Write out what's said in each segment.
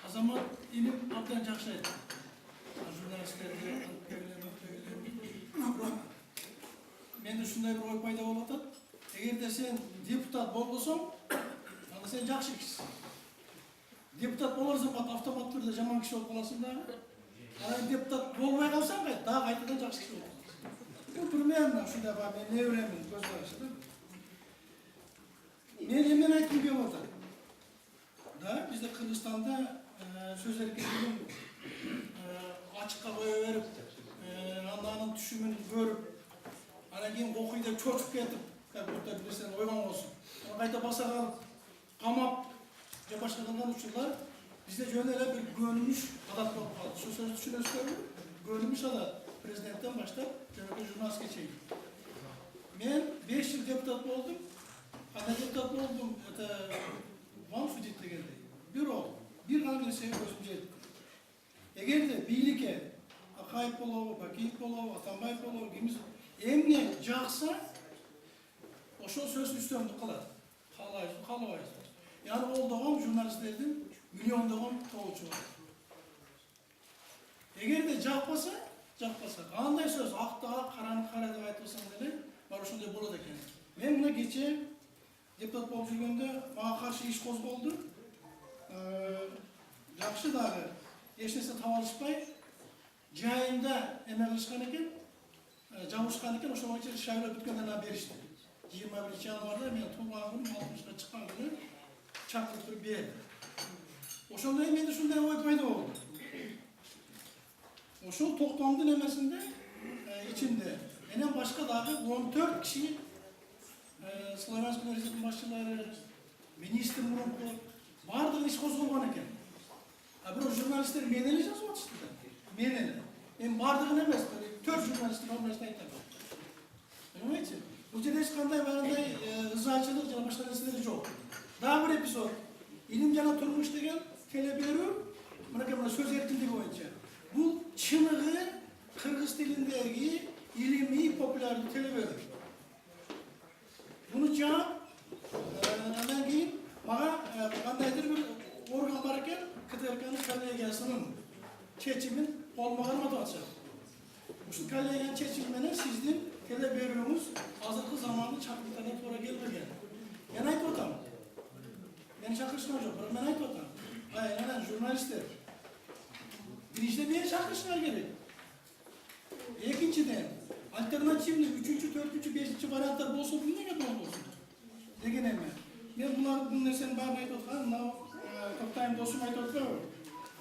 Азамат илим абдан жакшы айтты. Журналисттерге менде ушундай бир ой пайда болуп атат. Эгерде сен депутат болбосоң, анда сен жакшы кишисиң. Депутат болорсың, автомат түрдө жаман киши болуп каласың дагы. Ана депутат болбой калсаң, дагы кайтадан жакшы киши болуп каласың. Бул примерно ушундай бар, мен не билемин, көз карашы да. Мен эмнени айткым келип атат? Да, бизде Кыргызстанда сөз эркиндигин ачыкка кое берип, анын түшүмүн көрүп, анан кийин окуй деп чочуп кетип, как будто бир нерсени ойгонгонсуң. Кайта баса калып, камап, же башка кылган учурлар бизде жөн эле бир көнүмүш адат болуп калды. Ошол сөздү түшүнөсүзбү? Көнүмүш адат. Президенттен баштап, жөнөкөй журналистке чейин. Мен 5 жыл депутат болдум. Кандай депутат болдум? Это вам судить дегендей. Бирок бир гана нерсеге көзүм жетти. Эгерде бийликке Акаев болобу, Бакиев болобу, Атамбаев болобу, кимиз эмне жакса, ошол сөз үстөмдүк кылат. Каалайбыз, каалабайбыз. Яны колдогон журналисттердин миллиондогон тобучу бар. Эгерде жакпаса, кандай сөз актага караны кара деп айтылсаң деле, бар ошондой болот экен. Мен мына кече депутат болуп жүргөндө мага каршы иш козголду. Жакшы дагы эч нерсе таба алышпай, жайында эме кылышкан экен, жабышкан экен, ошол боюнча шайлоо бүткөндөн беришти. 21 январда мен туулган күнүм 60-ка чыккан күнү чакырып туруп берди. Ошондо менде ушундай ой пайда болду. Ошол токтомдун эмесинде ичинде менен башка дагы 14 киши Славянск университетинин башчылары, министр мурунку бардыгы иш козголгон экен. А бирок журналисттер мен эле жазып атышты да. Мен эле. Мен бардыгын эмес, 4 журналисттин ордунда айтам. Понимаете? Бул жерде эч кандай баягындай ызаачылык жана башка нерселер жок. Дагы бир эпизод. Илим жана турмуш деген теле берүү, мынакей мына сөз эркиндиги боюнча. Бул чыныгы кыргыз тилиндеги илимий популярдуу теле берүү. Буну жаап, андан кийин мага кандайдыр бир орган бар экен, КТРКнын коллегиясынын чечимин колума карматып атышат. Ушул коллегиянын чечими менен сиздин теле берүүңүз азыркы замандын шарттарына туура келбеген. Мен айтып атам. Мени чакырышкан жок, бирок мен айтып атам. Анан журналисттер биринчиден мени чакырышыңар керек. Экинчиден альтернативный 3-чү, 4-чү, 5-чи варианттар болсо эмнеге болбосун деген эме. Мен булардын нерсенин баарын айтып аткан, мына Токтайым досум айтып атпайбы?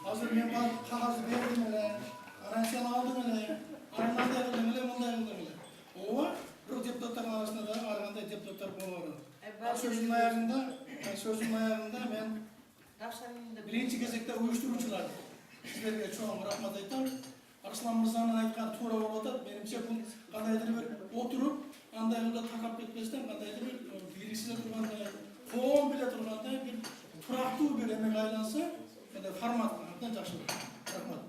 Азыр мен бар кагазды бердим эле, анан сен алдың эле, анан андай кылдың эле, мындай кылдың эле. Ооба, бирок депутаттардын арасында дагы ар кандай депутаттар болор. Сөзүмдүн аягында мен биринчи кезекте уюштуруучулар сиздерге чоң рахмат айтам. Арслан мырзанын айтканы туура болуп атат. Менимче бул кандайдыр бир отуруп, андай кылып такап кетпестен, кандайдыр бир бийликсиз тургандай, коом биле тургандай бир турактуу бир эмеге айланса, формат абдан жакшы болот. Рахмат.